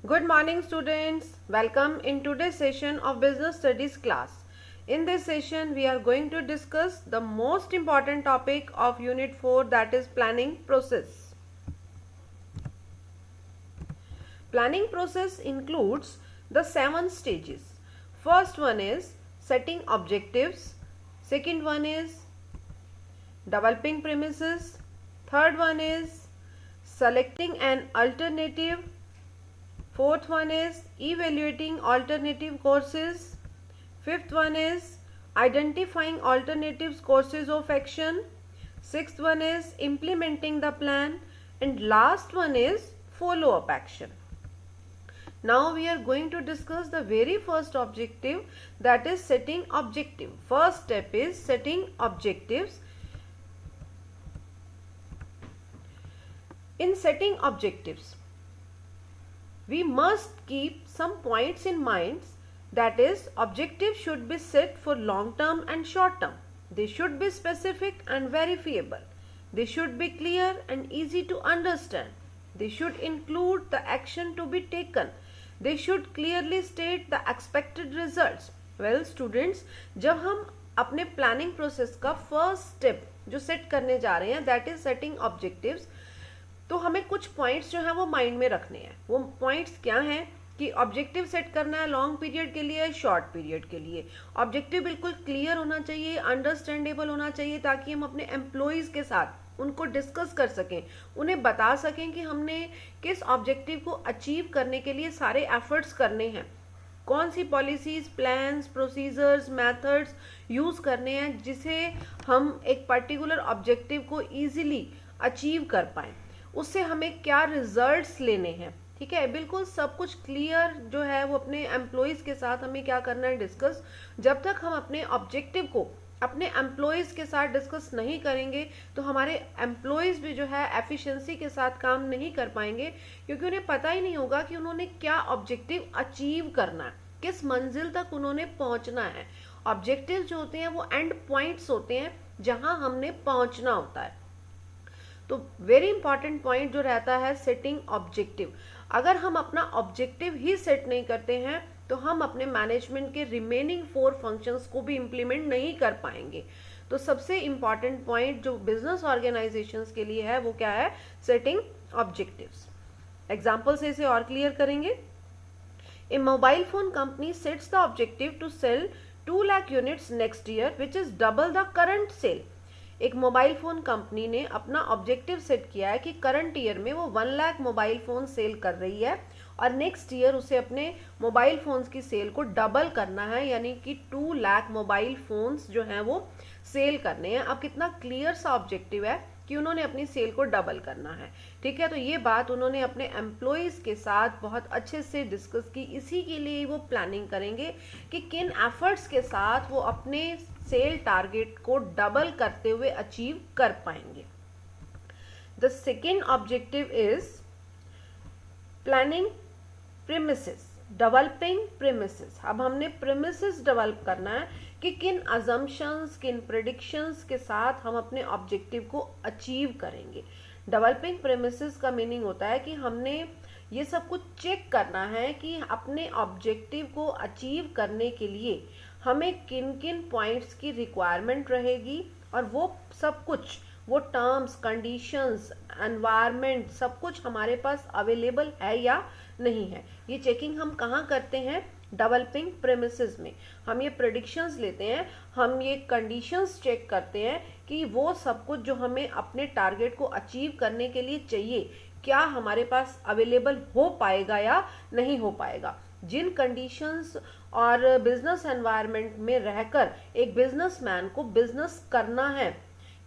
Good morning students. Welcome in today's session of Business Studies class. In this session we are going to discuss the most important topic of Unit 4, that is planning process. Planning process includes the 7 stages. First one is setting objectives. Second one is developing premises. Third one is selecting an alternative. Fourth one is evaluating alternative courses. Fifth one is identifying alternative courses of action. Sixth one is implementing the plan. And last one is follow-up action. Now we are going to discuss the very first objective, that is setting objective. First step is setting objectives. In setting objectives, we must keep some points in mind, that is objectives should be set for long term and short term. They should be specific and verifiable. They should be clear and easy to understand. They should include the action to be taken. They should clearly state the expected results. Well students, जब हम अपने planning process का first step जो set करने जा रहे हैं, that is setting objectives, तो हमें कुछ पॉइंट्स जो हैं वो माइंड में रखने हैं. वो पॉइंट्स क्या हैं कि ऑब्जेक्टिव सेट करना है लॉन्ग पीरियड के लिए, शॉर्ट पीरियड के लिए. ऑब्जेक्टिव बिल्कुल क्लियर होना चाहिए, अंडरस्टैंडेबल होना चाहिए, ताकि हम अपने एम्प्लॉयज़ के साथ उनको डिस्कस कर सकें, उन्हें बता सकें कि हमने किस ऑब्जेक्टिव को अचीव करने के लिए सारे एफर्ट्स करने हैं, कौन सी policies, plans, procedures, methods use करने हैं जिसे हम एक पर्टिकुलर ऑब्जेक्टिव को ईजिली अचीव कर पाएँ, उससे हमें क्या रिजल्ट्स लेने हैं. ठीक है, बिल्कुल सब कुछ क्लियर जो है वो अपने एम्प्लॉयज़ के साथ हमें क्या करना है, डिस्कस. जब तक हम अपने ऑब्जेक्टिव को अपने एम्प्लॉयज़ के साथ डिस्कस नहीं करेंगे तो हमारे एम्प्लॉयज़ भी जो है एफिशिएंसी के साथ काम नहीं कर पाएंगे, क्योंकि उन्हें पता ही नहीं होगा कि उन्होंने क्या ऑब्जेक्टिव अचीव करना है, किस मंजिल तक उन्होंने पहुंचना है. ऑब्जेक्टिव जो होते हैं वो एंड पॉइंट्स होते हैं जहां हमने पहुंचना होता है. तो वेरी इंपॉर्टेंट पॉइंट जो रहता है सेटिंग ऑब्जेक्टिव. अगर हम अपना ऑब्जेक्टिव ही सेट नहीं करते हैं तो हम अपने मैनेजमेंट के रिमेनिंग 4 फंक्शंस को भी इम्प्लीमेंट नहीं कर पाएंगे. तो सबसे इम्पॉर्टेंट पॉइंट जो बिजनेस ऑर्गेनाइजेशंस के लिए है वो क्या है, सेटिंग ऑब्जेक्टिव्स. एग्जाम्पल से इसे और क्लियर करेंगे. A mobile phone company sets the objective to sell 2 lakh units next year which is double the current sell. एक मोबाइल फ़ोन कंपनी ने अपना ऑब्जेक्टिव सेट किया है कि करंट ईयर में वो 1 लाख मोबाइल फ़ोन सेल कर रही है और नेक्स्ट ईयर उसे अपने मोबाइल फ़ोन्स की सेल को डबल करना है, यानी कि 2 लाख मोबाइल फ़ोन्स जो हैं वो सेल करने हैं. अब कितना क्लियर सा ऑब्जेक्टिव है कि उन्होंने अपनी सेल को डबल करना है. ठीक है, तो ये बात उन्होंने अपने एम्प्लॉयज़ के साथ बहुत अच्छे से डिस्कस की. इसी के लिए वो प्लानिंग करेंगे कि किन एफर्ट्स के साथ वो अपने सेल टारगेट को डबल करते हुए अचीव कर पाएंगे. The second objective is planning premises, developing premises. अब हमने प्रीमिसेस डेवलप करना है कि किन अजम्पशंस, किन प्रेडिक्शंस के साथ हम अपने ऑब्जेक्टिव को अचीव करेंगे. डेवलपिंग प्रीमिसेस का मीनिंग होता है कि हमने ये सब कुछ चेक करना है कि अपने ऑब्जेक्टिव को अचीव करने के लिए हमें किन किन पॉइंट्स की रिक्वायरमेंट रहेगी, और वो सब कुछ, वो टर्म्स, कंडीशंस, एनवायरनमेंट, सब कुछ हमारे पास अवेलेबल है या नहीं है. ये चेकिंग हम कहाँ करते हैं, डेवलपिंग प्रेमिसेस में. हम ये प्रेडिक्शंस लेते हैं, हम ये कंडीशंस चेक करते हैं कि वो सब कुछ जो हमें अपने टारगेट को अचीव करने के लिए चाहिए, क्या हमारे पास अवेलेबल हो पाएगा या नहीं हो पाएगा. जिन कंडीशंस और बिजनेस एनवायरनमेंट में रहकर एक बिजनेसमैन को बिजनेस करना है,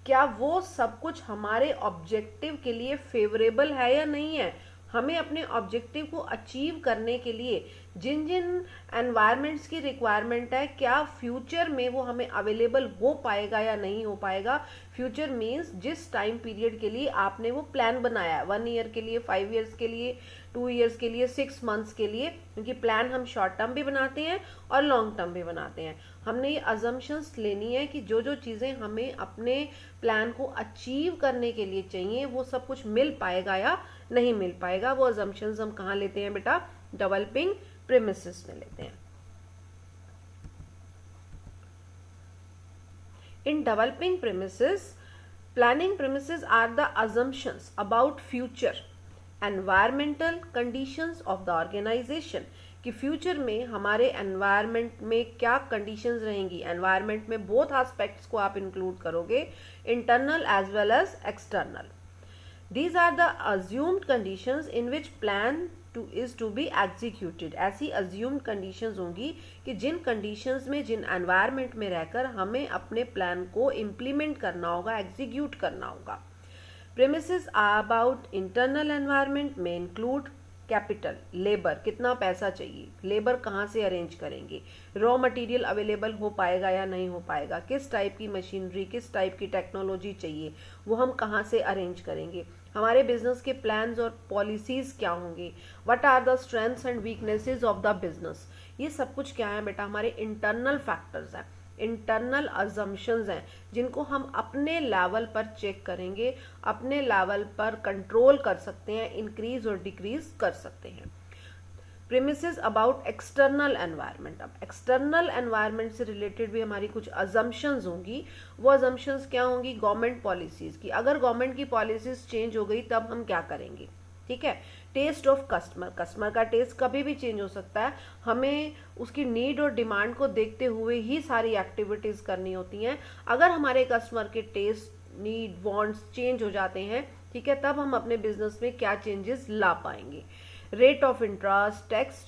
क्या वो सब कुछ हमारे ऑब्जेक्टिव के लिए फेवरेबल है या नहीं है. हमें अपने ऑब्जेक्टिव को अचीव करने के लिए जिन जिन एनवायरनमेंट्स की रिक्वायरमेंट है, क्या फ्यूचर में वो हमें अवेलेबल हो पाएगा या नहीं हो पाएगा. फ्यूचर मीन्स जिस टाइम पीरियड के लिए आपने वो प्लान बनाया है, 1 ईयर के लिए, 5 ईयर्स के लिए, 2 ईयर्स के लिए, 6 मंथ्स के लिए, क्योंकि प्लान हम शॉर्ट टर्म भी बनाते हैं और लॉन्ग टर्म भी बनाते हैं. हमने ये अजम्पशंस लेनी है कि जो जो चीज़ें हमें अपने प्लान को अचीव करने के लिए चाहिए वो सब कुछ मिल पाएगा या नहीं मिल पाएगा. वो अजम्पशंस हम कहाँ लेते हैं बेटा, डेवलपिंग प्रीमिसेस में लेते हैं। In developing premises, planning premises are the assumptions about future environmental conditions of the organization, कि फ्यूचर में हमारे एनवायरनमेंट में क्या कंडीशंस रहेंगी। एनवायरनमेंट में बोथ एस्पेक्ट्स को आप इंक्लूड करोगे, internal as well as external. These are the assumed conditions in which plan is to be executed। ऐसी assumed conditions होंगी कि जिन conditions में, जिन environment में रहकर हमें अपने plan को implement करना होगा, execute करना होगा। Premises about internal environment में include कैपिटल, लेबर, कितना पैसा चाहिए, लेबर कहाँ से अरेंज करेंगे, रॉ मटेरियल अवेलेबल हो पाएगा या नहीं हो पाएगा, किस टाइप की मशीनरी, किस टाइप की टेक्नोलॉजी चाहिए, वो हम कहाँ से अरेंज करेंगे, हमारे बिजनेस के प्लान्स और पॉलिसीज क्या होंगे, what are the strengths and weaknesses of the business. ये सब कुछ क्या है बेटा, हमारे इंटरनल फैक्टर्स हैं, इंटरनल अजम्पशंस हैं, जिनको हम अपने लेवल पर चेक करेंगे, अपने लेवल पर कंट्रोल कर सकते हैं, इंक्रीज और डिक्रीज कर सकते हैं। Premises about external environment. अब एक्सटर्नल एनवायरनमेंट से रिलेटेड भी हमारी कुछ अजम्पशंस होंगी। वो अजम्पशंस क्या होंगी, गवर्नमेंट पॉलिसीज की। अगर गवर्नमेंट की पॉलिसीज चेंज हो गई तब हम क्या करेंगे, ठीक है। टेस्ट ऑफ कस्टमर, कस्टमर का टेस्ट कभी भी चेंज हो सकता है, हमें उसकी नीड और डिमांड को देखते हुए ही सारी एक्टिविटीज करनी होती हैं। अगर हमारे कस्टमर के टेस्ट, नीड, वांट्स चेंज हो जाते हैं, ठीक है, तब हम अपने बिजनेस में क्या चेंजेस ला पाएंगे। Rate of interest, tax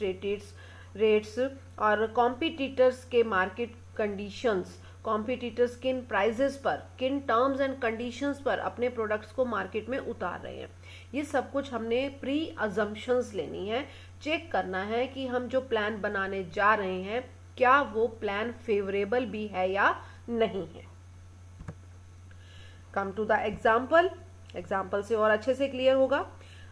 rates और कॉम्पिटिटर्स के मार्केट कंडीशंस, कॉम्पिटिटर्स किन प्राइजेस पर, किन टर्म्स एंड कंडीशंस पर अपने प्रोडक्ट्स को मार्केट में उतार रहे हैं, ये सब कुछ हमने प्री अजम्पशंस लेनी है। चेक करना है कि हम जो प्लान बनाने जा रहे हैं क्या वो प्लान फेवरेबल भी है या नहीं है। Come to the example, example से और अच्छे से क्लियर होगा।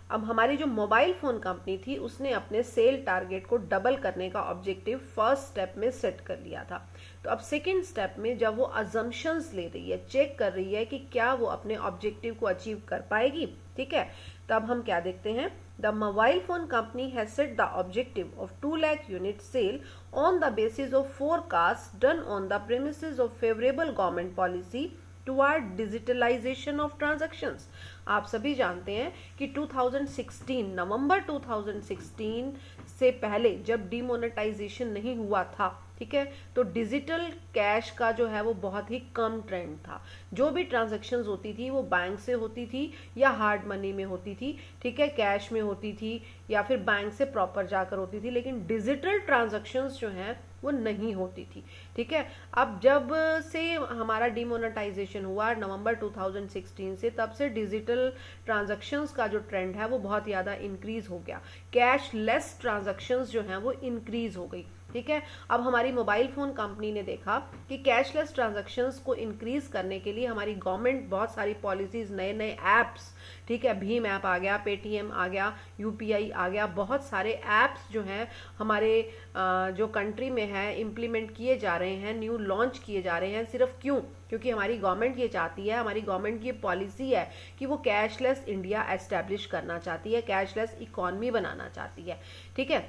अब हमारी जो मोबाइल फोन कंपनी थी उसने अपने सेल टारगेट को डबल करने का ऑब्जेक्टिव फर्स्ट स्टेप में सेट कर लिया था। तो अब सेकंड स्टेप में जब वो अजम्पशंस ले रही है, चेक कर रही है कि क्या वो अपने ऑब्जेक्टिव को अचीव कर पाएगी, ठीक है, तब हम क्या देखते हैं, the mobile phone company has set the objective of 2 lakh unit sale on the basis of forecast done on the premises of favourable government policy toward digitalisation of transactions. आप सभी जानते हैं कि 2016, नवंबर 2016 से पहले जब डीमोनेटाइजेशन नहीं हुआ था, ठीक है, तो डिजिटल कैश का जो है वो बहुत ही कम ट्रेंड था। जो भी ट्रांजैक्शंस होती थी वो बैंक से होती थी या हार्ड मनी में होती थी, ठीक है, कैश में होती थी या फिर बैंक से प्रॉपर जाकर होती थी, लेकिन डिजिटल ट्रांजैक्शंस जो हैं वो नहीं होती थी, ठीक है। अब जब से हमारा डीमोनेटाइजेशन हुआ नवंबर 2016 से, तब से डिजिटल ट्रांजैक्शंस का जो ट्रेंड है वो बहुत ज़्यादा इंक्रीज हो गया, कैशलेस ट्रांजैक्शंस जो हैं वो इंक्रीज हो गई, ठीक है। अब हमारी मोबाइल फोन कंपनी ने देखा कि कैशलेस ट्रांजैक्शंस को इंक्रीज करने के लिए हमारी गवर्नमेंट बहुत सारी पॉलिसीज, नए नए ऐप्स, ठीक है, भीम ऐप आ गया, पेटीएम आ गया, यूपीआई आ गया, बहुत सारे ऐप्स जो हैं हमारे जो कंट्री में है इम्प्लीमेंट किए जा रहे हैं, न्यू लॉन्च किए जा रहे हैं। सिर्फ क्यों? क्योंकि हमारी गवर्नमेंट ये चाहती है, हमारी गवर्नमेंट की ये पॉलिसी है कि वो कैशलेस इंडिया एस्टेब्लिश करना चाहती है, कैशलेस इकॉनमी बनाना चाहती है, ठीक है।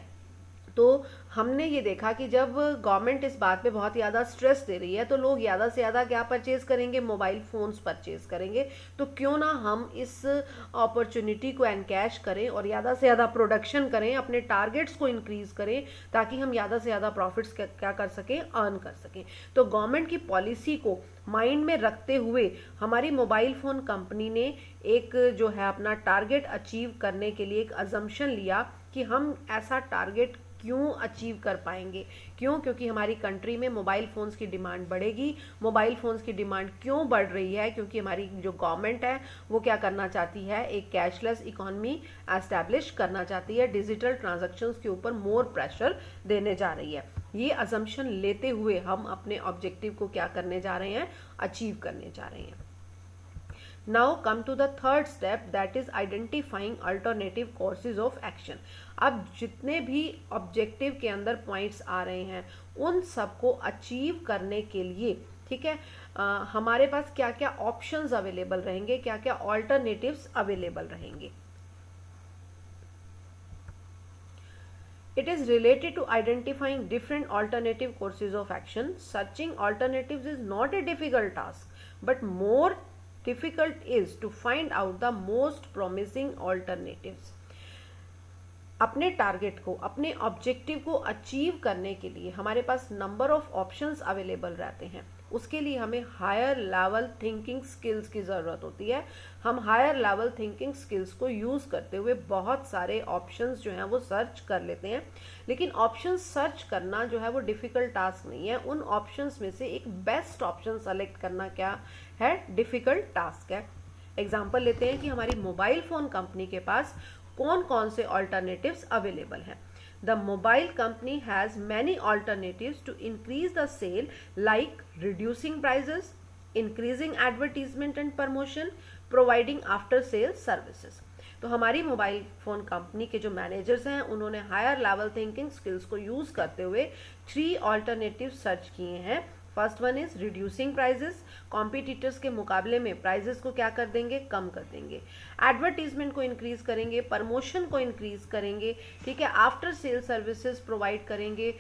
तो हमने ये देखा कि जब गवर्नमेंट इस बात पे बहुत ज़्यादा स्ट्रेस दे रही है तो लोग ज़्यादा से ज़्यादा क्या परचेज करेंगे, मोबाइल फ़ोन्स परचेज करेंगे। तो क्यों ना हम इस अपॉर्चुनिटी को एनकैश करें और ज़्यादा से ज़्यादा प्रोडक्शन करें, अपने टारगेट्स को इंक्रीज करें, ताकि हम ज़्यादा से ज़्यादा प्रॉफिट्स क्या कर सकें, अर्न कर सकें। तो गवर्नमेंट की पॉलिसी को माइंड में रखते हुए हमारी मोबाइल फ़ोन कंपनी ने एक जो है अपना टारगेट अचीव करने के लिए एक अजम्पशन लिया कि हम ऐसा टारगेट क्यों अचीव कर पाएंगे। क्यों? क्योंकि हमारी कंट्री में मोबाइल फ़ोन्स की डिमांड बढ़ेगी। मोबाइल फ़ोन्स की डिमांड क्यों बढ़ रही है? क्योंकि हमारी जो गवर्नमेंट है वो क्या करना चाहती है, एक कैशलेस इकॉनमी एस्टैब्लिश करना चाहती है, डिजिटल ट्रांजैक्शंस के ऊपर मोर प्रेशर देने जा रही है। ये अजम्पशन लेते हुए हम अपने ऑब्जेक्टिव को क्या करने जा रहे हैं, अचीव करने जा रहे हैं। Now come to the third step, that is identifying alternative courses of action. अब जितने भी ऑब्जेक्टिव के अंदर पॉइंट्स आ रहे हैं उन सबको अचीव करने के लिए, ठीक है, हमारे पास क्या क्या ऑप्शंस अवेलेबल रहेंगे, क्या क्या ऑल्टरनेटिव्स अवेलेबल रहेंगे। It is related to identifying different alternative courses of action. Searching alternatives is not a difficult task, but more difficult is to find out the most promising alternatives. अपने target को, अपने objective को achieve करने के लिए हमारे पास number of options available रहते हैं. उसके लिए हमें हायर लेवल थिंकिंग स्किल्स की ज़रूरत होती है. हम हायर लेवल थिंकिंग स्किल्स को यूज़ करते हुए बहुत सारे ऑप्शंस जो हैं वो सर्च कर लेते हैं. लेकिन ऑप्शंस सर्च करना जो है वो डिफ़िकल्ट टास्क नहीं है. उन ऑप्शंस में से एक बेस्ट ऑप्शन सेलेक्ट करना क्या है, डिफ़िकल्ट टास्क है. एग्जाम्पल लेते हैं कि हमारी मोबाइल फ़ोन कंपनी के पास कौन कौन से ऑल्टरनेटिव्स अवेलेबल हैं. The mobile company has many alternatives to increase the sale, like reducing prices, increasing advertisement and promotion, providing after sale services. तो हमारी मोबाइल फ़ोन कंपनी के जो मैनेजर्स हैं उन्होंने हायर लेवल थिंकिंग स्किल्स को use करते हुए 3 ऑल्टरनेटिव सर्च किए हैं. First one is reducing prices. Competitors के मुकाबले में प्राइजेस को क्या कर देंगे, कम कर देंगे. एडवर्टीजमेंट को इंक्रीज करेंगे, प्रमोशन को इंक्रीज करेंगे. ठीक है, आफ्टर सेल सर्विसेज प्रोवाइड करेंगे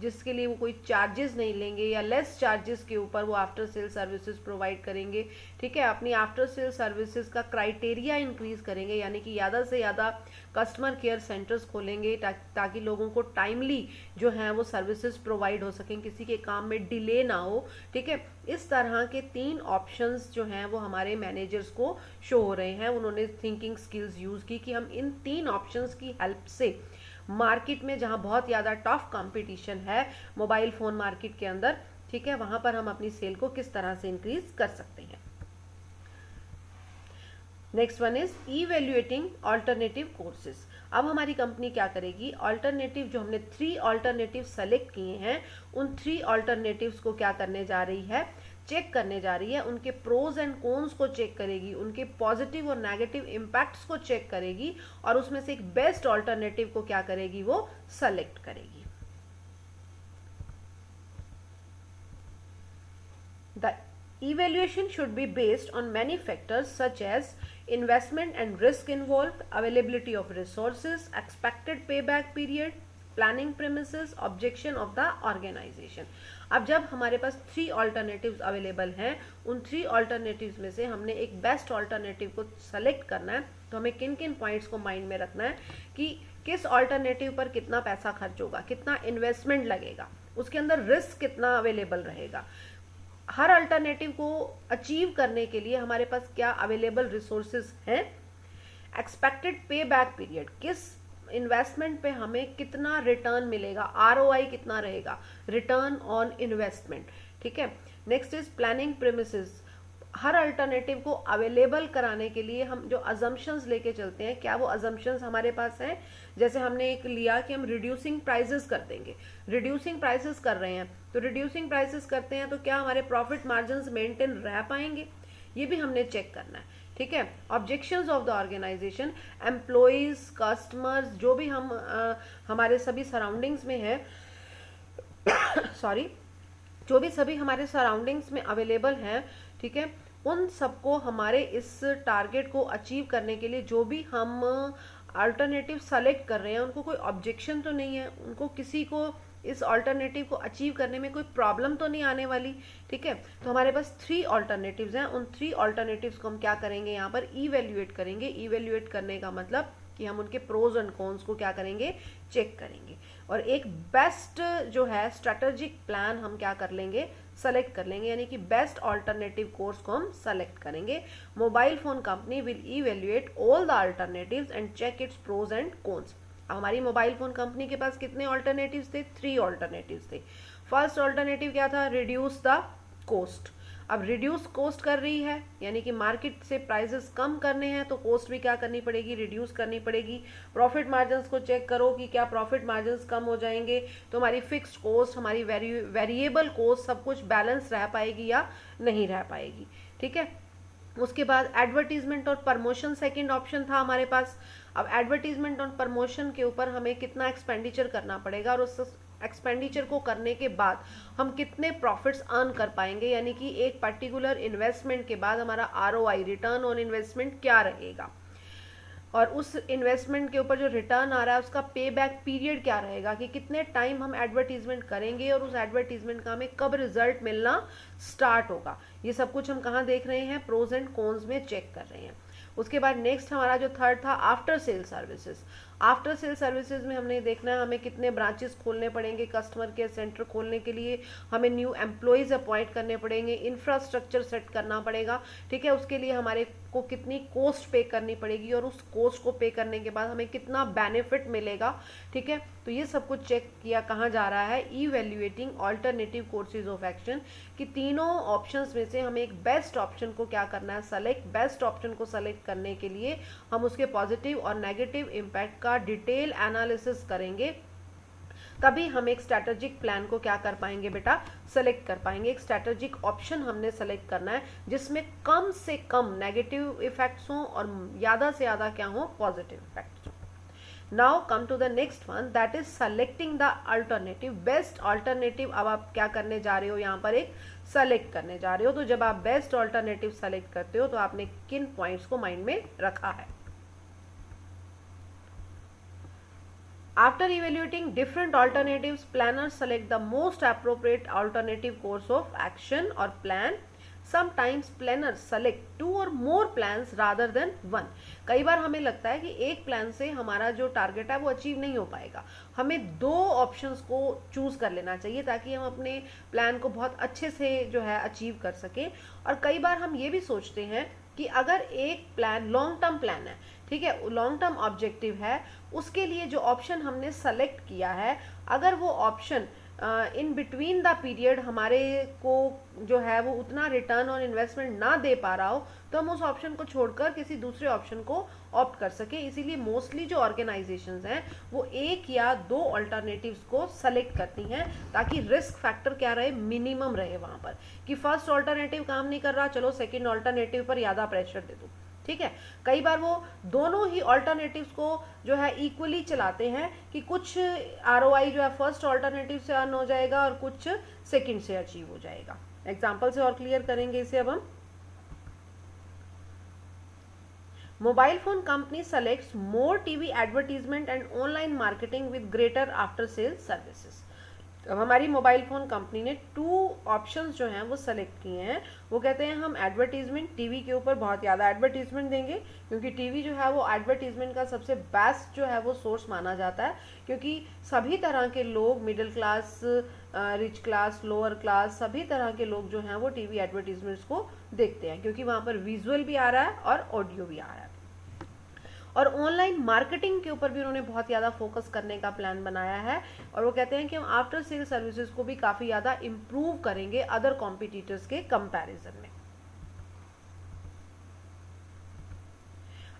जिसके लिए वो कोई चार्जेस नहीं लेंगे या लेस चार्जेस के ऊपर वो आफ्टर सेल सर्विसेज प्रोवाइड करेंगे. ठीक है, अपनी आफ्टर सेल सर्विसेज का क्राइटेरिया इंक्रीज करेंगे, यानी कि ज़्यादा से ज़्यादा कस्टमर केयर सेंटर्स खोलेंगे ताकि लोगों को टाइमली जो है वो सर्विसेज प्रोवाइड हो सकें, किसी के काम में डिले ना हो. ठीक है, इस तरह के 3 ऑप्शंस जो हैं वो हमारे मैनेजर्स को शो हो रहे हैं. उन्होंने थिंकिंग स्किल्स यूज़ की कि हम इन 3 ऑप्शंस की हेल्प से मार्केट में जहां बहुत ज़्यादा टफ कंपटीशन है मोबाइल फ़ोन मार्केट के अंदर, ठीक है, वहां पर हम अपनी सेल को किस तरह से इंक्रीज कर सकते हैं. Next one is evaluating alternative courses. अब हमारी कंपनी क्या करेगी, ऑल्टरनेटिव जो हमने 3 ऑल्टरनेटिव सेलेक्ट किए हैं उन 3 ऑल्टरनेटिव्स को क्या करने जा रही है, चेक करने जा रही है. उनके प्रोज एंड कॉन्स को चेक करेगी, उनके पॉजिटिव और नेगेटिव इम्पैक्ट्स को चेक करेगी और उसमें से एक बेस्ट ऑल्टरनेटिव को क्या करेगी, वो सेलेक्ट करेगी. The evaluation should be based on many factors such as investment and risk involved, availability of resources, expected payback period, planning premises, objection of the organization. अब जब हमारे पास 3 ऑल्टरनेटिव्स अवेलेबल हैं, उन 3 ऑल्टरनेटिव्स में से हमने एक बेस्ट ऑल्टरनेटिव को सेलेक्ट करना है. तो हमें किन किन पॉइंट्स को माइंड में रखना है कि किस ऑल्टरनेटिव पर कितना पैसा खर्च होगा, कितना इन्वेस्टमेंट लगेगा, उसके अंदर रिस्क कितना अवेलेबल रहेगा, हर अल्टरनेटिव को अचीव करने के लिए हमारे पास क्या अवेलेबल रिसोर्सेज हैं, एक्सपेक्टेड पे बैक पीरियड, किस इन्वेस्टमेंट पे हमें कितना रिटर्न मिलेगा, आरओआई कितना रहेगा, रिटर्न ऑन इन्वेस्टमेंट. ठीक है, next is planning premises. Her alternative को अवेलेबल कराने के लिए हम जो अजम्पशंस लेके चलते हैं, क्या वो अजम्पशंस हमारे पास हैं. जैसे हमने एक लिया कि हम रिड्यूसिंग प्राइसेस कर देंगे, रिड्यूसिंग प्राइसेस कर रहे हैं, तो रिड्यूसिंग प्राइसेस करते हैं तो क्या हमारे प्रॉफिट मार्जिन्स मेंटेन रह पाएंगे, ये भी हमने चेक करना है. ठीक है, objections of the organisation, employees, customers, जो भी हम हमारे सभी सराउंडिंग्स में है सॉरी जो भी सभी हमारे सराउंडिंग्स में अवेलेबल हैं, ठीक है, उन सबको हमारे इस टारगेट को अचीव करने के लिए जो भी हम अल्टरनेटिव सेलेक्ट कर रहे हैं उनको कोई ऑब्जेक्शन तो नहीं है, उनको किसी को इस ऑल्टरनेटिव को अचीव करने में कोई प्रॉब्लम तो नहीं आने वाली. ठीक है, तो हमारे पास 3 ऑल्टरनेटिव्स हैं. उन 3 ऑल्टरनेटिव्स को हम क्या करेंगे, यहाँ पर इवेल्युएट करेंगे. इवेल्युएट करने का मतलब कि हम उनके प्रोज एंड कॉन्स को क्या करेंगे, चेक करेंगे और एक बेस्ट जो है स्ट्रेटेजिक प्लान हम क्या कर लेंगे, सेलेक्ट कर लेंगे, यानी कि बेस्ट ऑल्टरनेटिव कोर्स को हम सेलेक्ट करेंगे. Mobile phone company will evaluate all the alternatives and check its pros and cons. हमारी मोबाइल फोन कंपनी के पास कितने ऑल्टरनेटिव्स थे, 3 ऑल्टरनेटिव्स थे. फर्स्ट ऑल्टरनेटिव क्या था, रिड्यूस द कॉस्ट. अब रिड्यूस कॉस्ट कर रही है, यानी कि मार्केट से प्राइसेस कम करने हैं तो कॉस्ट भी क्या करनी पड़ेगी, रिड्यूस करनी पड़ेगी. प्रॉफिट मार्जिन्स को चेक करो कि क्या प्रॉफिट मार्जिन्स कम हो जाएंगे तो हमारी फिक्स्ड कॉस्ट, हमारी वेरिएबल कॉस्ट सब कुछ बैलेंस रह पाएगी या नहीं रह पाएगी. ठीक है, उसके बाद एडवर्टीजमेंट और प्रमोशन सेकंड ऑप्शन था हमारे पास. अब एडवर्टीजमेंट और प्रमोशन के ऊपर हमें कितना एक्सपेंडिचर करना पड़ेगा और उस एक्सपेंडिचर को करने के बाद हम कितने प्रॉफिट्स अर्न कर पाएंगे, यानी कि एक पर्टिकुलर इन्वेस्टमेंट के बाद हमारा आरओआई, रिटर्न ऑन इन्वेस्टमेंट क्या रहेगा. और उस इन्वेस्टमेंट के ऊपर जो रिटर्न आ रहा है उसका पे बैक पीरियड क्या रहेगा, कि कितने टाइम हम एडवर्टीजमेंट करेंगे और उस एडवर्टीजमेंट का हमें कब रिजल्ट मिलना स्टार्ट होगा। ये सब कुछ हम कहाँ देख रहे हैं, प्रोज एंड कॉन्स में चेक कर रहे हैं। उसके बाद नेक्स्ट हमारा जो थर्ड था, after sale services. After sale services में हमने देखना है हमें कितने ब्रांचेस खोलने पड़ेंगे, कस्टमर केयर सेंटर खोलने के लिए हमें न्यू एम्प्लॉयज़ अपॉइंट करने पड़ेंगे, इंफ्रास्ट्रक्चर सेट करना पड़ेगा, ठीक है। उसके लिए हमारे को कितनी कॉस्ट पे करनी पड़ेगी और उस कॉस्ट को पे करने के बाद हमें कितना बेनिफिट मिलेगा, ठीक है। तो ये सब कुछ चेक किया कहाँ जा रहा है, evaluating alternative courses of action, कि तीनों ऑप्शंस में से हमें एक बेस्ट ऑप्शन को क्या करना है, सेलेक्ट। बेस्ट ऑप्शन को सेलेक्ट करने के लिए हम उसके पॉजिटिव और नेगेटिव इम्पैक्ट का डिटेल एनालिसिस करेंगे, तभी हम एक स्ट्रैटेजिक प्लान को क्या कर पाएंगे बेटा, सेलेक्ट कर पाएंगे। एक स्ट्रैटेजिक ऑप्शन हमने सेलेक्ट करना है जिसमें कम से कम नेगेटिव इफेक्ट्स हों और ज़्यादा से ज़्यादा क्या हो, पॉजिटिव इफेक्ट्स हों। Now come to the next one, that is selecting the alternative. Best alternative अब आप क्या करने जा रहे हो, यहाँ पर एक सेलेक्ट करने जा रहे हो। तो जब आप बेस्ट अल्टरनेटिव सेलेक्ट करते हो तो आपने किन पॉइंट्स को माइंड में रखा है। After evaluating different alternatives, planners select the most appropriate alternative course of action or plan. Sometimes planners select 2 or more plans rather than 1. कई बार हमें लगता है कि एक प्लान से हमारा जो टारगेट है वो अचीव नहीं हो पाएगा, हमें 2 ऑप्शंस को चूज कर लेना चाहिए ताकि हम अपने प्लान को बहुत अच्छे से जो है अचीव कर सकें। और कई बार हम ये भी सोचते हैं कि अगर एक प्लान लॉन्ग टर्म प्लान है, ठीक है, लॉन्ग टर्म ऑब्जेक्टिव है, उसके लिए जो ऑप्शन हमने सेलेक्ट किया है, अगर वो option in between the period हमारे को जो है वो उतना रिटर्न ऑन इन्वेस्टमेंट ना दे पा रहा हो, तो हम उस ऑप्शन को छोड़कर किसी दूसरे ऑप्शन को ऑप्ट कर सके। इसीलिए मोस्टली जो ऑर्गेनाइजेशंस हैं वो 1 या 2 अल्टरनेटिव्स को सेलेक्ट करती हैं ताकि रिस्क फैक्टर क्या रहे, मिनिमम रहे वहां पर, कि फर्स्ट अल्टरनेटिव काम नहीं कर रहा, चलो सेकेंड अल्टरनेटिव पर ज़्यादा प्रेशर दे दो, ठीक है। कई बार वो दोनों ही ऑल्टरनेटिव्स को जो है इक्वली चलाते हैं कि कुछ आरओआई जो है फर्स्ट ऑल्टरनेटिव से अर्न हो जाएगा और कुछ सेकंड से अचीव हो जाएगा। एग्जांपल से और क्लियर करेंगे इसे अब हम। Mobile phone company selects more TV advertisement and online marketing with greater after sale services. अब हमारी मोबाइल फ़ोन कंपनी ने 2 ऑप्शंस जो हैं वो सेलेक्ट किए हैं। वो कहते हैं हम एडवर्टीजमेंट टीवी के ऊपर बहुत ज़्यादा एडवर्टीजमेंट देंगे, क्योंकि टीवी जो है वो एडवर्टीजमेंट का सबसे बेस्ट जो है वो सोर्स माना जाता है, क्योंकि सभी तरह के लोग, middle class, rich class, lower class, सभी तरह के लोग जो हैं वो टीवी एडवर्टीजमेंट्स को देखते हैं, क्योंकि वहाँ पर विजुअल भी आ रहा है और ऑडियो भी आ रहा है। और ऑनलाइन मार्केटिंग के ऊपर भी उन्होंने बहुत ज़्यादा फोकस करने का प्लान बनाया है, और वो कहते हैं कि हम आफ्टर सेल सर्विसेज को भी काफ़ी ज़्यादा इम्प्रूव करेंगे अदर कॉम्पिटिटर्स के कंपैरिजन में।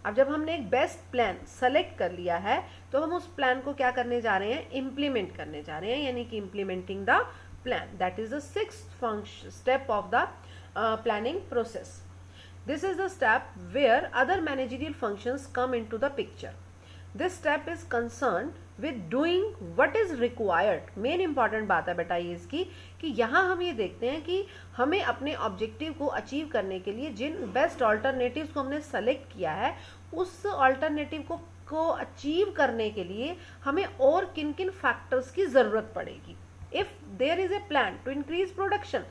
अब जब हमने एक बेस्ट प्लान सेलेक्ट कर लिया है तो हम उस प्लान को क्या करने जा रहे हैं, इम्प्लीमेंट करने जा रहे हैं, यानी कि implementing the plan. That is the 6th step of the planning process. This is the step where other managerial functions come into the picture. This step is concerned with doing what is required. Main important बात है बेटा ये इसकी, कि यहाँ हम ये देखते हैं कि हमें अपने ऑब्जेक्टिव को अचीव करने के लिए जिन बेस्ट ऑल्टरनेटिव्स को हमने सेलेक्ट किया है, उस ऑल्टरनेटिव को अचीव करने के लिए हमें और किन किन फैक्टर्स की ज़रूरत पड़ेगी। If there is a plan to increase production,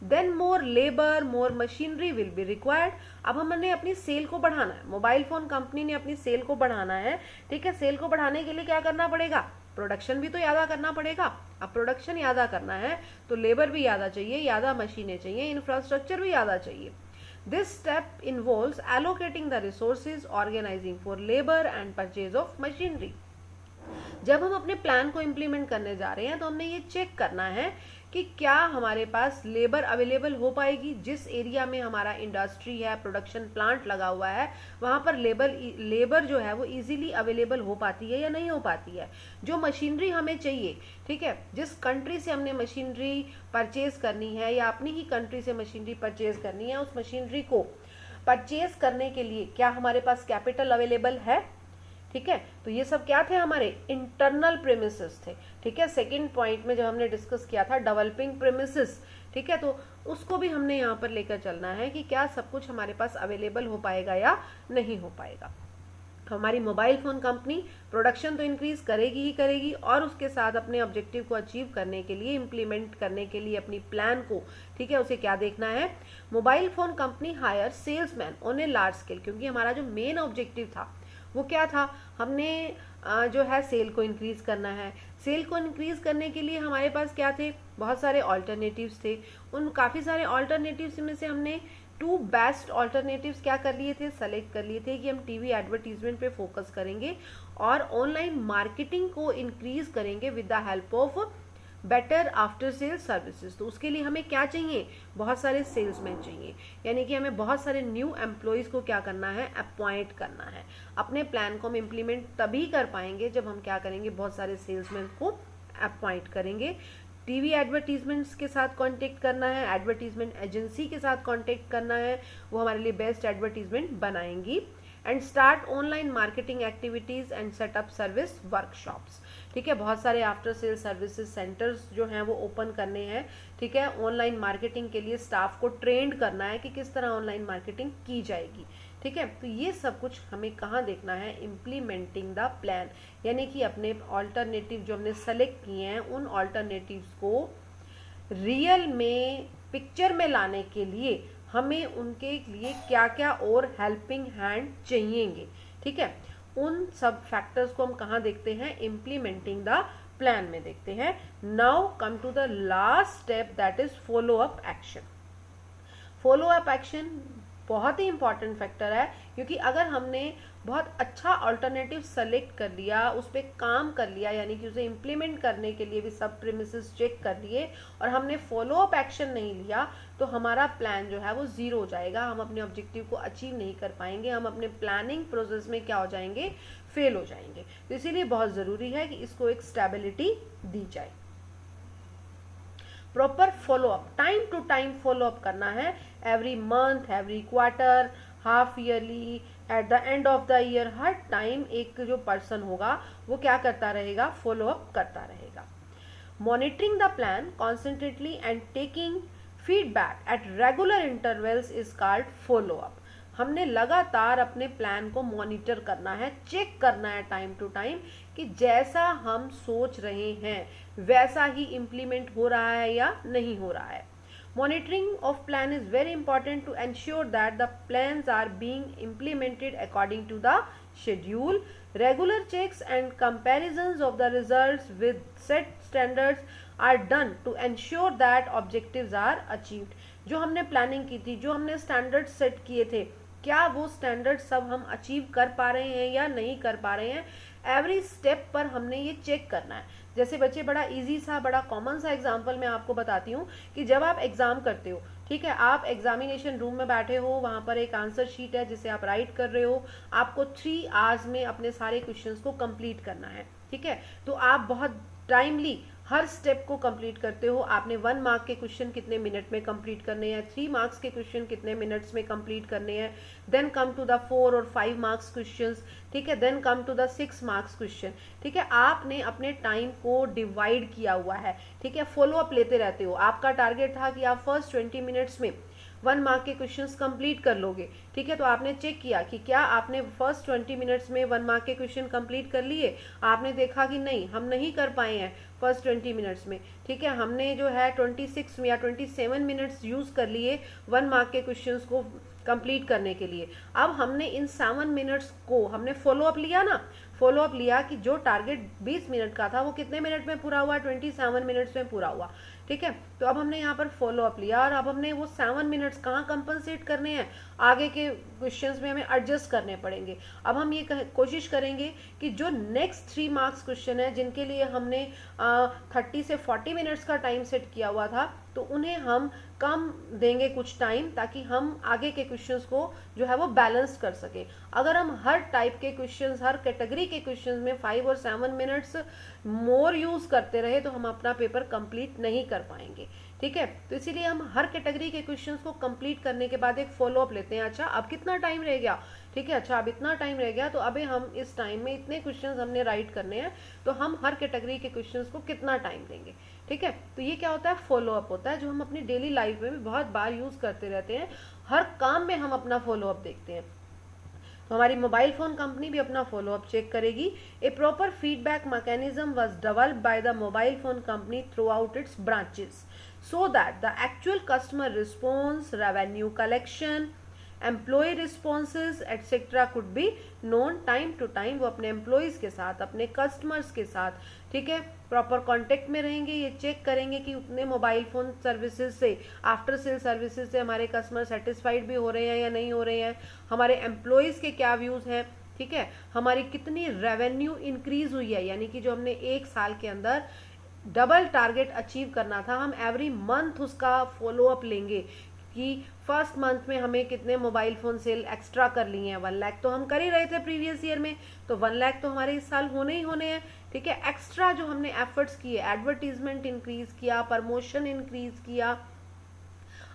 then more labor, more machinery will be required. अब हमने अपनी सेल को बढ़ाना है, मोबाइल फोन कंपनी ने अपनी सेल को बढ़ाना है, ठीक है। सेल को बढ़ाने के लिए क्या करना पड़ेगा, प्रोडक्शन भी तो ज़्यादा करना पड़ेगा। अब प्रोडक्शन ज़्यादा करना है तो लेबर भी ज़्यादा चाहिए, ज़्यादा मशीनें चाहिए, इंफ्रास्ट्रक्चर भी ज़्यादा चाहिए। This step involves allocating the resources, organising for labour and purchase of machinery. जब हम अपने प्लान को इम्प्लीमेंट करने जा रहे हैं तो हमने ये चेक करना है कि क्या हमारे पास लेबर अवेलेबल हो पाएगी। जिस एरिया में हमारा इंडस्ट्री है, प्रोडक्शन प्लांट लगा हुआ है, वहाँ पर लेबर जो है वो इजीली अवेलेबल हो पाती है या नहीं हो पाती है। जो मशीनरी हमें चाहिए, ठीक है, जिस कंट्री से हमने मशीनरी परचेज करनी है या अपनी ही कंट्री से मशीनरी परचेज करनी है, उस मशीनरी को परचेज करने के लिए क्या हमारे पास कैपिटल अवेलेबल है, ठीक है। तो ये सब क्या थे, हमारे इंटरनल प्रेमिसेस थे, ठीक है। सेकंड पॉइंट में जब हमने डिस्कस किया था डेवलपिंग प्रेमिसेस, ठीक है, तो उसको भी हमने यहाँ पर लेकर चलना है कि क्या सब कुछ हमारे पास अवेलेबल हो पाएगा या नहीं हो पाएगा। हमारी मोबाइल फ़ोन कंपनी प्रोडक्शन तो इंक्रीज करेगी ही करेगी, और उसके साथ अपने ऑब्जेक्टिव को अचीव करने के लिए, इम्प्लीमेंट करने के लिए अपनी प्लान को, ठीक है, उसे क्या देखना है, mobile phone company hire salesman on a large scale, क्योंकि हमारा जो मेन ऑब्जेक्टिव था वो क्या था, हमने जो है सेल को इंक्रीज करना है। सेल को इंक्रीज करने के लिए हमारे पास क्या थे, बहुत सारे ऑल्टरनेटिव्स थे। उन काफ़ी सारे ऑल्टरनेटिव्स में से हमने 2 बेस्ट ऑल्टरनेटिव्स क्या कर लिए थे, सेलेक्ट कर लिए थे कि हम टीवी एडवर्टीजमेंट पे फोकस करेंगे और ऑनलाइन मार्केटिंग को इंक्रीज करेंगे with the help of better after sale services. तो उसके लिए हमें क्या चाहिए, बहुत सारे सेल्समैन चाहिए, यानी कि हमें बहुत सारे न्यू एम्प्लॉयज़ को क्या करना है, अपॉइंट करना है। अपने प्लान को हम इम्प्लीमेंट तभी कर पाएंगे जब हम क्या करेंगे, बहुत सारे सेल्समैन को अपॉइंट करेंगे। टीवी एडवर्टीजमेंट्स के साथ कांटेक्ट करना है, एडवर्टीजमेंट एजेंसी के साथ कांटेक्ट करना है, वो हमारे लिए बेस्ट एडवर्टीजमेंट बनाएंगी। And start online marketing activities and setup service workshops, ठीक है, बहुत सारे आफ्टर सेल सर्विसेज सेंटर्स जो हैं वो ओपन करने हैं, ठीक है, ऑनलाइन मार्केटिंग के लिए स्टाफ को ट्रेंड करना है कि किस तरह ऑनलाइन मार्केटिंग की जाएगी, ठीक है। तो ये सब कुछ हमें कहाँ देखना है, इम्प्लीमेंटिंग द प्लान, यानी कि अपने ऑल्टरनेटिव जो हमने सेलेक्ट किए हैं उन ऑल्टरनेटिव्स को रियल में पिक्चर में लाने के लिए हमें उनके लिए क्या क्या और हेल्पिंग हैंड चाहिएंगे, ठीक है। उन सब फैक्टर्स को हम कहाँ देखते हैं, इम्प्लीमेंटिंग द प्लान में देखते हैं। Now come to the last step, that is follow up action. Follow up action बहुत ही इंपॉर्टेंट फैक्टर है, क्योंकि अगर हमने बहुत अच्छा अल्टरनेटिव सेलेक्ट कर लिया, उस पर काम कर लिया, यानी कि उसे इम्प्लीमेंट करने के लिए भी सब प्रीमिसेस चेक कर लिए और हमने फॉलो अप एक्शन नहीं लिया, तो हमारा प्लान जो है वो जीरो हो जाएगा, हम अपने ऑब्जेक्टिव को अचीव नहीं कर पाएंगे, हम अपने प्लानिंग प्रोसेस में क्या हो जाएंगे, फेल हो जाएंगे। तो इसीलिए बहुत ज़रूरी है कि इसको एक स्टेबिलिटी दी जाए। Proper follow up, time to time follow up करना है, every month, every quarter, half yearly, at the end of the year, हर टाइम एक जो पर्सन होगा वो क्या करता रहेगा, फॉलो अप करता रहेगा। Monitoring the plan concentratedly and taking feedback at regular intervals is called follow up. हमने लगातार अपने प्लान को मॉनिटर करना है, चेक करना है टाइम टू टाइम कि जैसा हम सोच रहे हैं वैसा ही इम्प्लीमेंट हो रहा है या नहीं हो रहा है। Monitoring of plan is very important to ensure that the plans are being implemented according to the schedule. Regular checks and comparisons of the results with set standards are done to ensure that objectives are achieved. जो हमने planning की थी, जो हमने standard set किए थे, क्या वो स्टैंडर्ड सब हम अचीव कर पा रहे हैं या नहीं कर पा रहे हैं, एवरी स्टेप पर हमने ये चेक करना है। जैसे बच्चे, बड़ा इजी सा, बड़ा कॉमन सा एग्जांपल मैं आपको बताती हूँ कि जब आप एग्जाम करते हो, ठीक है, आप एग्जामिनेशन रूम में बैठे हो, वहाँ पर एक आंसर शीट है जिसे आप राइट कर रहे हो, आपको 3 आवर्स में अपने सारे क्वेश्चंस को कंप्लीट करना है, ठीक है। तो आप बहुत टाइमली हर स्टेप को कंप्लीट करते हो। आपने 1 मार्क के क्वेश्चन कितने मिनट में कंप्लीट करने हैं, 3 मार्क्स के क्वेश्चन कितने मिनट्स में कंप्लीट करने हैं, देन कम टू द 4 और 5 मार्क्स क्वेश्चंस, ठीक है, then come to the 6 marks question, ठीक है। आपने अपने टाइम को डिवाइड किया हुआ है, ठीक है, फॉलो अप लेते रहते हो। आपका टारगेट था कि आप फर्स्ट 20 मिनट्स में 1 मार्क के क्वेश्चंस कंप्लीट कर लोगे, ठीक है। तो आपने चेक किया कि क्या आपने फर्स्ट 20 मिनट्स में 1 मार्क के क्वेश्चन कंप्लीट कर लिए। आपने देखा कि नहीं, हम नहीं कर पाए हैं फर्स्ट 20 मिनट्स में, ठीक है, हमने जो है 26 या 27 मिनट्स यूज कर लिए 1 मार्क के क्वेश्चंस को कंप्लीट करने के लिए। अब हमने इन 7 मिनट्स को हमने फॉलो अप लिया ना, फॉलो अप लिया कि जो टारगेट 20 मिनट का था वो कितने मिनट में पूरा हुआ, 27 मिनट्स में पूरा हुआ, ठीक है। तो अब हमने यहाँ पर फॉलो अप लिया और अब हमने वो 7 मिनट्स कहाँ कंपनसेट करने हैं, आगे के क्वेश्चंस में हमें एडजस्ट करने पड़ेंगे। अब हम ये कोशिश करेंगे कि जो नेक्स्ट 3 मार्क्स क्वेश्चन है जिनके लिए हमने 30 से 40 मिनट्स का टाइम सेट किया हुआ था, तो उन्हें हम कम देंगे कुछ टाइम, ताकि हम आगे के क्वेश्चंस को जो है वो बैलेंस कर सके। अगर हम हर टाइप के क्वेश्चंस, हर कैटेगरी के क्वेश्चंस में 5 और 7 मिनट्स मोर यूज करते रहे तो हम अपना पेपर कंप्लीट नहीं कर पाएंगे, ठीक है। तो इसीलिए हम हर कैटेगरी के क्वेश्चंस को कंप्लीट करने के बाद एक फॉलो अप लेते हैं। अच्छा, अब कितना टाइम रह गया, ठीक है, अच्छा अब इतना टाइम रह गया, तो अभी हम इस टाइम में इतने क्वेश्चंस हमने राइट करने हैं, तो हम हर कैटेगरी के क्वेश्चंस को कितना टाइम देंगे, ठीक है। तो ये क्या होता है, फॉलो अप होता है, जो हम अपनी डेली लाइफ में भी बहुत बार यूज करते रहते हैं। हर काम में हम अपना फॉलो अप देखते हैं। तो हमारी मोबाइल फोन कंपनी भी अपना फॉलोअप चेक करेगी. A proper feedback mechanism was developed by the mobile phone company throughout its branches so that the actual customer response, revenue collection, employ responses etcetera could be known time to time. वो अपने employees के साथ, अपने customers के साथ, ठीक है, proper contact में रहेंगे. ये चेक करेंगे कि उतने मोबाइल फ़ोन सर्विसेज से, आफ्टर सेल सर्विसेज से हमारे कस्टमर सेटिस्फाइड भी हो रहे हैं या नहीं हो रहे हैं, हमारे एम्प्लॉयज़ के क्या व्यूज़ हैं, ठीक है, हमारी कितनी रेवेन्यू इंक्रीज हुई है, यानी कि जो हमने एक साल के अंदर डबल टारगेट अचीव करना था, हम एवरी मंथ उसका फॉलोअप लेंगे कि फर्स्ट मंथ में हमें कितने मोबाइल फ़ोन सेल एक्स्ट्रा कर लिए हैं. 1 लाख तो हम कर ही रहे थे प्रीवियस ईयर में, तो 1 लाख तो हमारे इस साल होने ही होने हैं, ठीक है. एक्स्ट्रा जो हमने एफर्ट्स किए, एडवर्टीजमेंट इंक्रीज किया, प्रमोशन इंक्रीज किया,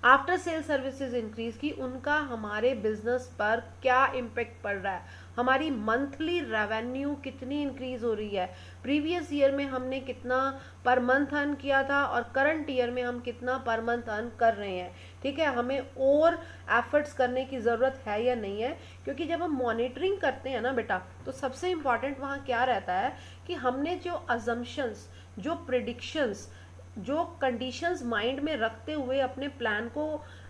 आफ्टर सेल सर्विसेज इंक्रीज की, उनका हमारे बिजनेस पर क्या इम्पेक्ट पड़ रहा है, हमारी मंथली रेवेन्यू कितनी इंक्रीज हो रही है, प्रीवियस ईयर में हमने कितना पर मंथ अर्न किया था और करंट ईयर में हम कितना पर मंथ अर्न कर रहे हैं, ठीक है. हमें और एफर्ट्स करने की ज़रूरत है या नहीं है, क्योंकि जब हम मॉनिटरिंग करते हैं ना बेटा, तो सबसे इम्पॉर्टेंट वहाँ क्या रहता है कि हमने जो अजम्पशंस, जो प्रिडिक्शंस, जो कंडीशंस माइंड में रखते हुए अपने प्लान को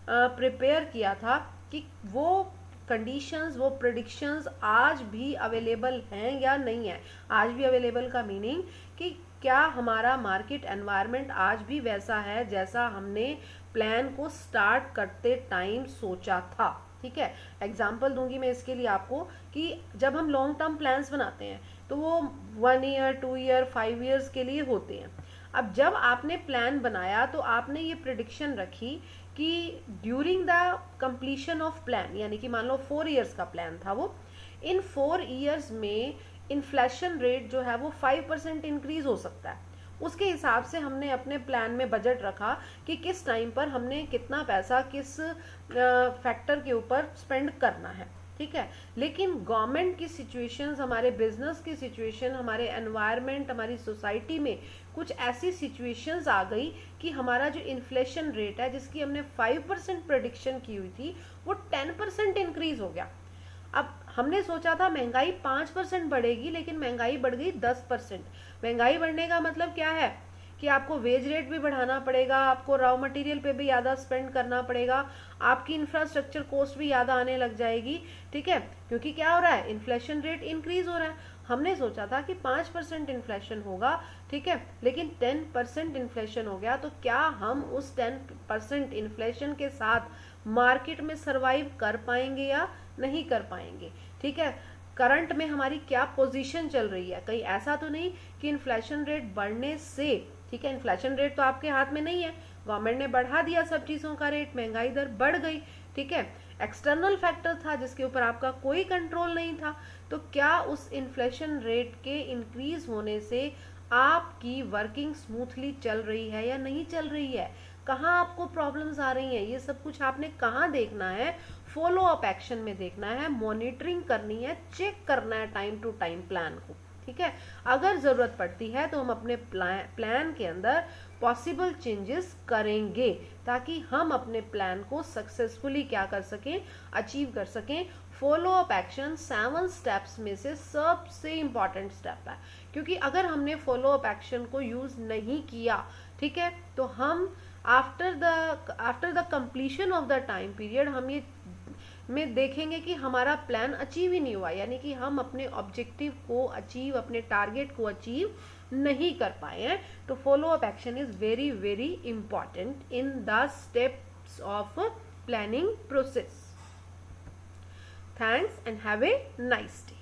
प्रिपेयर किया था, कि वो कंडीशंस, वो प्रिडिक्शंस आज भी अवेलेबल हैं या नहीं है. आज भी अवेलेबल का मीनिंग कि क्या हमारा मार्केट एनवायरनमेंट आज भी वैसा है जैसा हमने प्लान को स्टार्ट करते टाइम सोचा था, ठीक है. एग्जाम्पल दूंगी मैं इसके लिए आपको कि जब हम लॉन्ग टर्म प्लान्स बनाते हैं तो वो 1 ईयर, 2 ईयर, 5 ईयर्स के लिए होते हैं. अब जब आपने प्लान बनाया तो आपने ये प्रिडिक्शन रखी कि during the completion of plan, यानी कि मान लो 4 ईयर्स का प्लान था वो, इन 4 ईयर्स में इन्फ्लेशन रेट जो है वो 5% इंक्रीज हो सकता है. उसके हिसाब से हमने अपने प्लान में बजट रखा कि किस टाइम पर हमने कितना पैसा किस फैक्टर के ऊपर स्पेंड करना है, ठीक है. लेकिन गवर्नमेंट की सिचुएशंस, हमारे बिजनेस की सिचुएशन, हमारे एनवायरनमेंट, हमारी सोसाइटी में कुछ ऐसी सिचुएशंस आ गई कि हमारा जो इन्फ्लेशन रेट है जिसकी हमने 5% प्रेडिक्शन की हुई थी वो 10% इंक्रीज हो गया. अब हमने सोचा था महंगाई 5% बढ़ेगी, लेकिन महंगाई बढ़ गई 10%. महंगाई बढ़ने का मतलब क्या है कि आपको वेज रेट भी बढ़ाना पड़ेगा, आपको रॉ मटेरियल पे भी ज़्यादा स्पेंड करना पड़ेगा, आपकी इंफ्रास्ट्रक्चर कॉस्ट भी ज़्यादा आने लग जाएगी, ठीक है. क्योंकि क्या हो रहा है, इन्फ्लेशन रेट इंक्रीज हो रहा है. हमने सोचा था कि 5% इन्फ्लेशन होगा, ठीक है, लेकिन 10% इन्फ्लेशन हो गया. तो क्या हम उस 10% इन्फ्लेशन के साथ मार्केट में सर्वाइव कर पाएंगे या नहीं कर पाएंगे, ठीक है. करंट में हमारी क्या पोजीशन चल रही है, कहीं ऐसा तो नहीं कि इन्फ्लेशन रेट बढ़ने से, ठीक है, इन्फ्लेशन रेट तो आपके हाथ में नहीं है, गवर्नमेंट ने बढ़ा दिया सब चीज़ों का रेट, महंगाई दर बढ़ गई, ठीक है, एक्सटर्नल फैक्टर था जिसके ऊपर आपका कोई कंट्रोल नहीं था. तो क्या उस इन्फ्लेशन रेट के इंक्रीज होने से आपकी वर्किंग स्मूथली चल रही है या नहीं चल रही है, कहाँ आपको प्रॉब्लम्स आ रही हैं, ये सब कुछ आपने कहाँ देखना है, फॉलो अप एक्शन में देखना है, मॉनिटरिंग करनी है, चेक करना है टाइम टू टाइम प्लान को, ठीक है. अगर ज़रूरत पड़ती है तो हम अपने प्लान के अंदर पॉसिबल चेंजेस करेंगे ताकि हम अपने प्लान को सक्सेसफुली क्या कर सकें, अचीव कर सकें. फॉलो अप एक्शन 7 स्टेप्स में से सबसे इम्पॉर्टेंट स्टेप है, क्योंकि अगर हमने फॉलो अप एक्शन को यूज़ नहीं किया, ठीक है, तो हम after the completion of the time period हम ये में देखेंगे कि हमारा प्लान अचीव ही नहीं हुआ, यानी कि हम अपने ऑब्जेक्टिव को अचीव, अपने टारगेट को अचीव नहीं कर पाए हैं. तो follow up action is very very important in the steps of planning process. Thanks and have a nice day.